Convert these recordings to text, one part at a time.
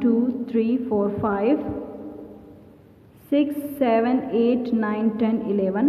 2, 3, 4, 5, 6, 7, 8, 9, 10, 11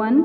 1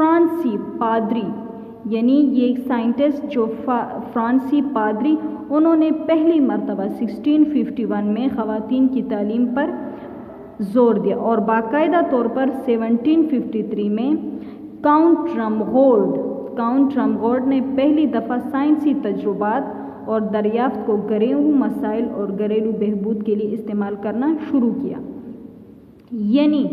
فرانسی پادری، یعنی یہ ایک سائنٹسٹ جو فرانسی پادری، انہوں نے پہلی مرتبہ 1651 میں خواتین کی تعلیم پر زور دیا، اور باقاعدہ طور پر 1753 میں کاؤنٹ رمغورڈ نے پہلی دفعہ سائنسی تجربات اور دریافت کو گھریلو مسائل اور گھریلو بہبود کے لیے استعمال کرنا شروع کیا۔ یعنی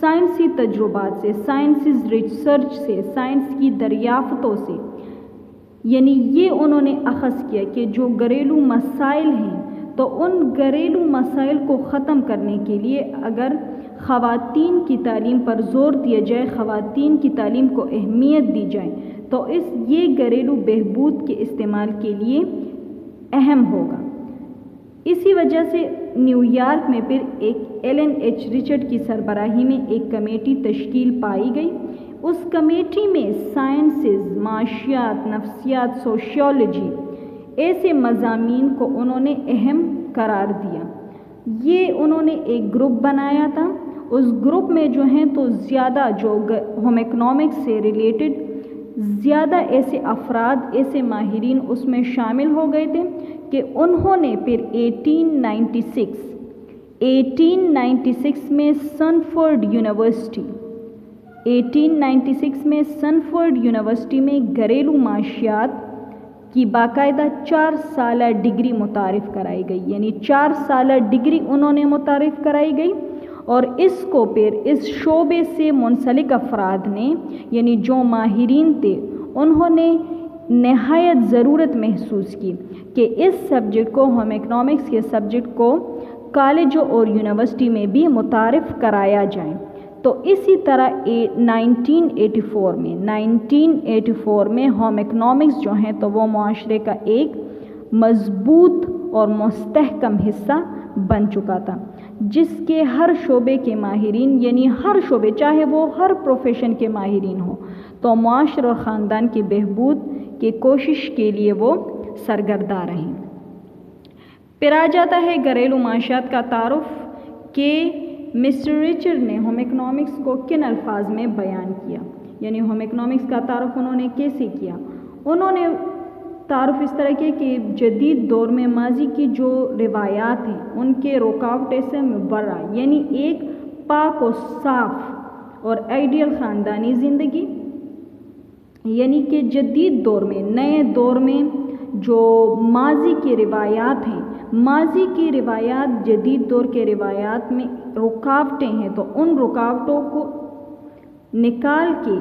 سائنسی تجربات سے، سائنسی ریسرچ سے، سائنس کی دریافتوں سے، یعنی یہ انہوں نے اخذ کیا کہ جو گھریلو مسائل ہیں تو ان گھریلو مسائل کو ختم کرنے کے لیے اگر خواتین کی تعلیم پر زور دیا جائے، خواتین کی تعلیم کو اہمیت دی جائے تو یہ گھریلو بہبود کے استعمال کے لیے اہم ہوگا۔ اسی وجہ سے نیو یارک میں پھر ایک ایلن ایچ ریچرڈ کی سربراہی میں ایک کمیٹی تشکیل پائی گئی۔ اس کمیٹی میں سائنسز، معاشیات، نفسیات، سوشیولوجی ایسے مضامین کو انہوں نے اہم قرار دیا۔ یہ انہوں نے ایک گروپ بنایا تھا، اس گروپ میں جو ہیں تو زیادہ جو ہوم اکنامکس سے ریلیٹڈ زیادہ ایسے افراد، ایسے ماہرین اس میں شامل ہو گئے تھے کہ انہوں نے پھر 1896 میں سنفورڈ یونیورسٹی میں گھریلو معاشیات کی باقاعدہ 4 سالہ ڈگری متعارف کرائی گئی، یعنی 4 سالہ ڈگری انہوں نے متعارف کرائی گئی، اور اس کو پھر اس شعبے سے منسلک افراد نے، یعنی جو ماہرین تھے، انہوں نے نہایت ضرورت محسوس کی کہ اس سبجیکٹ کو، ہوم اکنامکس کے سبجیکٹ کو کالجوں اور یونیورسٹی میں بھی متعارف کرایا جائے۔ تو اسی طرح 1984 میں ہوم اکنامکس جو ہیں تو وہ معاشرے کا ایک مضبوط اور مستحکم حصہ بن چکا تھا، جس کے ہر شعبے کے ماہرین، یعنی ہر شعبے، چاہے وہ ہر پروفیشن کے ماہرین ہوں، تو معاشرے اور خاندان کی بہبود کی کوشش کے لیے وہ سرگرداں رہیں۔ پھر آ جاتا ہے گھریلو معاشیات کا تعارف کہ مسٹر ریچرڈ نے ہوم اکنامکس کو کن الفاظ میں بیان کیا، یعنی ہوم اکنامکس کا تعارف انہوں نے کیسے کیا۔ انہوں نے تعارف اس طرح کے کہ جدید دور میں ماضی کی جو روایات ہیں ان کے رکاوٹیں سے مبرہ، یعنی ایک پاک و صاف اور آئیڈیل خاندانی زندگی، یعنی کہ جدید دور میں، نئے دور میں جو ماضی کی روایات ہیں، ماضی کی روایات جدید دور کے روایات میں رکاوٹیں ہیں، تو ان رکاوٹوں کو نکال کے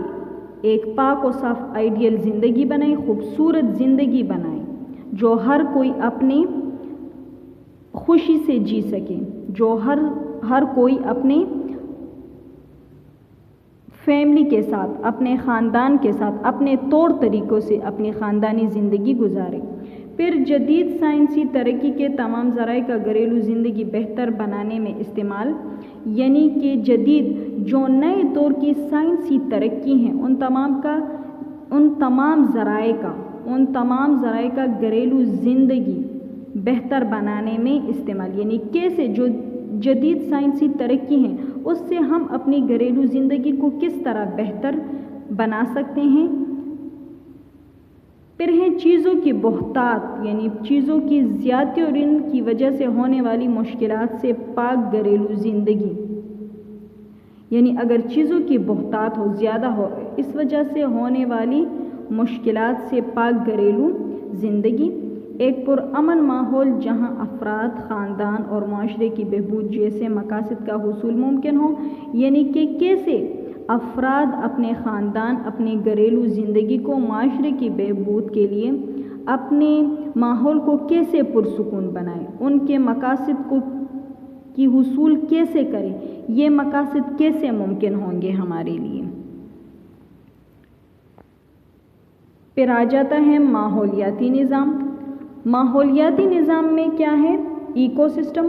ایک پاک و صاف آئیڈیل زندگی بنائیں، خوبصورت زندگی بنائیں جو ہر کوئی اپنی خوشی سے جی سکے، جو ہر کوئی اپنے فیملی کے ساتھ، اپنے خاندان کے ساتھ، اپنے طور طریقوں سے اپنی خاندانی زندگی گزارے۔ پھر جدید سائنسی ترقی کے تمام ذرائع کا گھریلو زندگی بہتر بنانے میں استعمال، یعنی کہ جدید جو نئے دور کی سائنسی ترقی ہیں ان تمام ذرائع کا گھریلو زندگی بہتر بنانے میں استعمال، یعنی کیسے جو جدید سائنسی ترقی ہیں اس سے ہم اپنی گھریلو زندگی کو کس طرح بہتر بنا سکتے ہیں۔ پھر ہیں چیزوں کی بہتات، یعنی چیزوں کی زیادتی اور ان کی وجہ سے ہونے والی مشکلات سے پاک گھریلو زندگی، یعنی اگر چیزوں کی بہتات ہو، زیادہ ہو، اس وجہ سے ہونے والی مشکلات سے پاک گھریلو زندگی، ایک پرامن ماحول جہاں افراد، خاندان اور معاشرے کی بہبود جیسے مقاصد کا حصول ممکن ہو، یعنی کہ کیسے افراد اپنے خاندان، اپنے گھریلو زندگی کو معاشرے کی بہبود کے لیے اپنے ماحول کو کیسے پرسکون بنائیں، ان کے مقاصد کی حصول کیسے کریں، یہ مقاصد کیسے ممکن ہوں گے ہمارے لیے۔ پھر آ جاتا ہے ماحولیاتی نظام۔ ماحولیاتی نظام میں کیا ہے؟ ایکو سسٹم،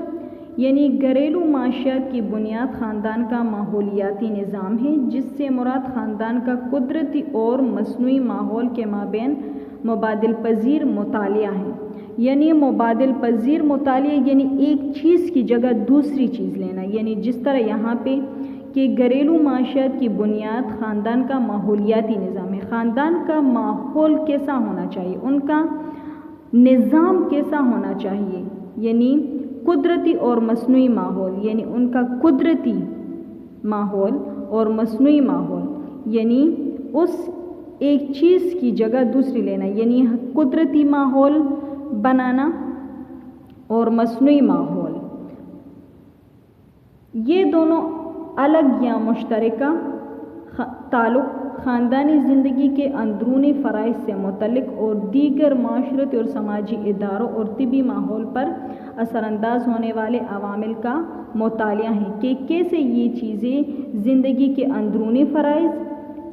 یعنی گھریلو معاشیات کی بنیاد خاندان کا ماحولیاتی نظام ہے، جس سے مراد خاندان کا قدرتی اور مصنوعی ماحول کے مابین مبادل پذیر مطالعہ ہے۔ یعنی مبادل پذیر مطالعہ یعنی ایک چیز کی جگہ دوسری چیز لینا، یعنی جس طرح یہاں پہ کہ گھریلو معاشیات کی بنیاد خاندان کا ماحولیاتی نظام ہے۔ خاندان کا ماحول کیسا ہونا چاہیے، ان کا نظام کیسا ہونا چاہیے، یعنی قدرتی اور مصنوعی ماحول، یعنی ان کا قدرتی ماحول اور مصنوعی ماحول، یعنی اس ایک چیز کی جگہ دوسری لینا، یعنی قدرتی ماحول بنانا اور مصنوعی ماحول، یہ دونوں الگ یا مشترکہ تعلق خاندانی زندگی کے اندرونی فرائض سے متعلق اور دیگر معاشرتی اور سماجی اداروں اور طبی ماحول پر اثر انداز ہونے والے عوامل کا مطالعہ ہے کہ کیسے یہ چیزیں زندگی کے اندرونی فرائض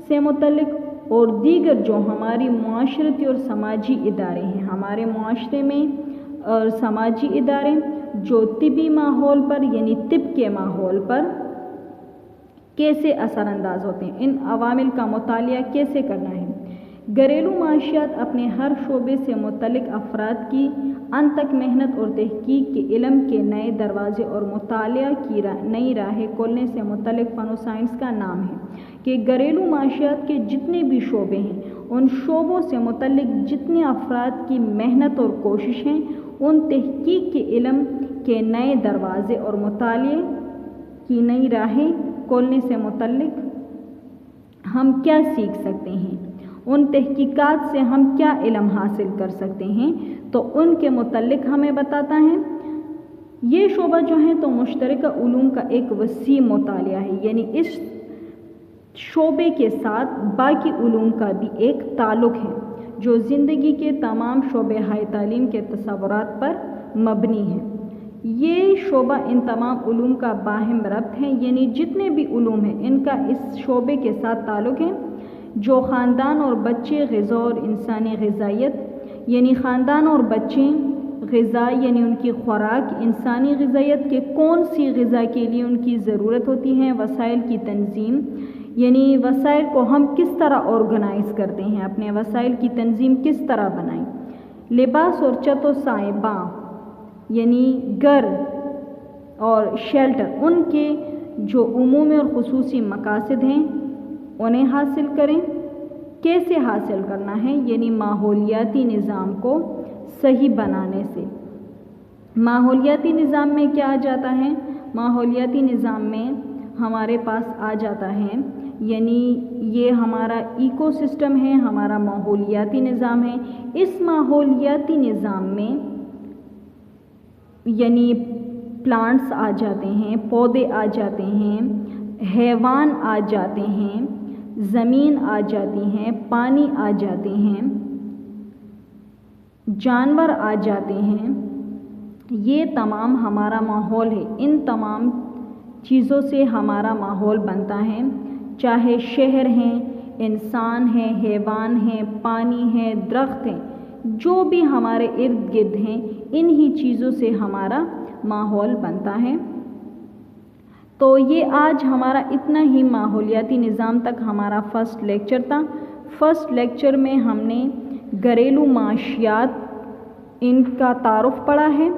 سے متعلق اور دیگر جو ہماری معاشرتی اور سماجی ادارے ہیں، ہمارے معاشرے میں اور سماجی ادارے جو طبی ماحول پر یعنی طب کے ماحول پر کیسے اثر انداز ہوتے ہیں، ان عوامل کا مطالعہ کیسے کرنا ہے۔ گھریلو معاشیات اپنے ہر شعبے سے متعلق افراد کی انتھک محنت اور تحقیق کے علم کے نئے دروازے اور مطالعہ کی نئی راہیں کھولنے سے متعلق فن و سائنس کا نام ہے کہ گھریلو معاشیات کے جتنے بھی شعبے ہیں، ان شعبوں سے متعلق جتنے افراد کی محنت اور کوشش ہیں، ان تحقیق کے علم کے نئے دروازے اور مطالعے کی نئی راہیں کھولنے سے متعلق ہم کیا سیکھ سکتے ہیں، ان تحقیقات سے ہم کیا علم حاصل کر سکتے ہیں، تو ان کے متعلق ہمیں بتاتا ہے۔ یہ شعبہ جو ہے تو مشترکہ علوم کا ایک وسیع مطالعہ ہے، یعنی اس شعبے کے ساتھ باقی علوم کا بھی ایک تعلق ہے جو زندگی کے تمام شعبے ہائے تعلیم کے تصورات پر مبنی ہے۔ یہ شعبہ ان تمام علوم کا باہم ربط ہے، یعنی جتنے بھی علوم ہیں ان کا اس شعبے کے ساتھ تعلق ہے جو خاندان اور بچے غذا اور انسانی غذائیت، یعنی خاندان اور بچے غذا یعنی ان کی خوراک، انسانی غذائیت کے کون سی غذا کے لیے ان کی ضرورت ہوتی ہے، وسائل کی تنظیم یعنی وسائل کو ہم کس طرح آرگنائز کرتے ہیں، اپنے وسائل کی تنظیم کس طرح بنائیں، لباس اور چت و صائباں یعنی گھر اور شیلٹر، ان کے جو عمومی اور خصوصی مقاصد ہیں انہیں حاصل کریں، کیسے حاصل کرنا ہے، یعنی ماحولیاتی نظام کو صحیح بنانے سے۔ ماحولیاتی نظام میں کیا آ جاتا ہے، ماحولیاتی نظام میں ہمارے پاس آ جاتا ہے، یعنی یہ ہمارا ایکو سسٹم ہے، ہمارا ماحولیاتی نظام ہے۔ اس ماحولیاتی نظام میں یعنی پلانٹس آ جاتے ہیں، پودے آ جاتے ہیں، حیوان آ جاتے ہیں، زمین آ جاتی ہیں، پانی آ جاتے ہیں، جانور آ جاتے ہیں، یہ تمام ہمارا ماحول ہے۔ ان تمام چیزوں سے ہمارا ماحول بنتا ہے، چاہے شہر ہیں، انسان ہیں، حیوان ہیں، پانی ہیں، درخت ہیں، جو بھی ہمارے ارد گرد ہیں، انہی چیزوں سے ہمارا ماحول بنتا ہے۔ تو یہ آج ہمارا اتنا ہی ماحولیاتی نظام تک ہمارا فرسٹ لیکچر تھا۔ فرسٹ لیکچر میں ہم نے گھریلو معاشیات ان کا تعارف پڑھا ہے،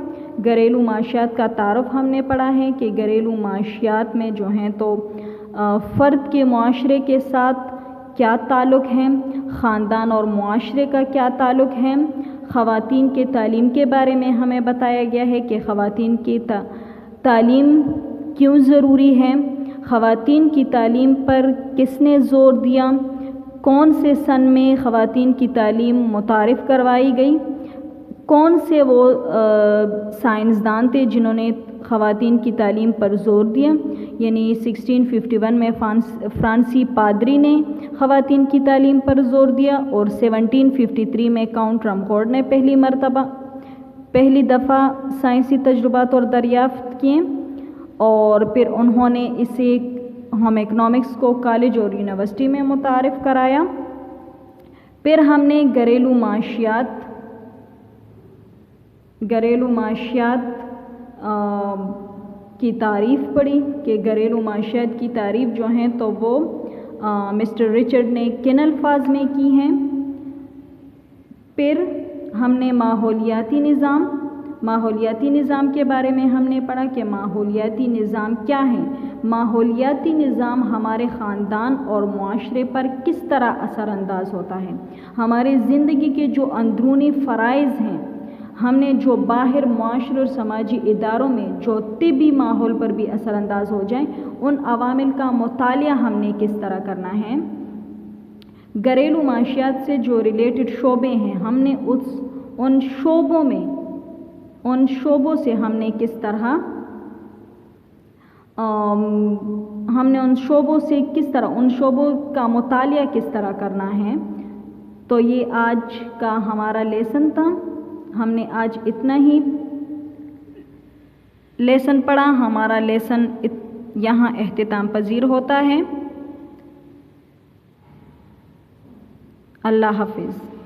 گھریلو معاشیات کا تعارف ہم نے پڑھا ہے کہ گھریلو معاشیات میں جو ہیں تو فرد کے معاشرے کے ساتھ کیا تعلق ہے، خاندان اور معاشرے کا کیا تعلق ہے، خواتین کے تعلیم کے بارے میں ہمیں بتایا گیا ہے کہ خواتین کی تعلیم کیوں ضروری ہے، خواتین کی تعلیم پر کس نے زور دیا، کون سے سن میں خواتین کی تعلیم متعارف کروائی گئی، کون سے وہ سائنسدان تھے جنہوں نے خواتین کی تعلیم پر زور دیا، یعنی 1651 میں فرانسی پادری نے خواتین کی تعلیم پر زور دیا، اور 1753 میں کاؤنٹ رمفورڈ نے پہلی دفعہ سائنسی تجربات اور دریافت کیے، اور پھر انہوں نے اسے ہوم اکنامکس کو کالج اور یونیورسٹی میں متعارف کرایا۔ پھر ہم نے گھریلو معاشیات کی تعریف پڑھی کہ گھریلو معاشیات کی تعریف جو ہیں تو وہ مسٹر رچرڈ نے کن الفاظ میں کی ہیں۔ پھر ہم نے ماحولیاتی نظام ماحولیاتی نظام کے بارے میں ہم نے پڑھا کہ ماحولیاتی نظام کیا ہے۔ ماحولیاتی نظام ہمارے خاندان اور معاشرے پر کس طرح اثر انداز ہوتا ہے۔ ہماری زندگی کے جو اندرونی فرائض ہیں، ہم نے جو باہر معاشرے اور سماجی اداروں میں جو طبی ماحول پر بھی اثر انداز ہو جائیں، ان عوامل کا مطالعہ ہم نے کس طرح کرنا ہے۔ گھریلو معاشیات سے جو ریلیٹڈ شعبے ہیں، ہم نے ان شعبوں سے ہم نے کس طرح ان شعبوں کا مطالعہ کس طرح کرنا ہے۔ تو یہ آج کا ہمارا لیسن تھا۔ ہم نے آج اتنا ہی لیسن پڑھا۔ ہمارا لیسن یہاں اختتام پذیر ہوتا ہے۔ اللہ حافظ۔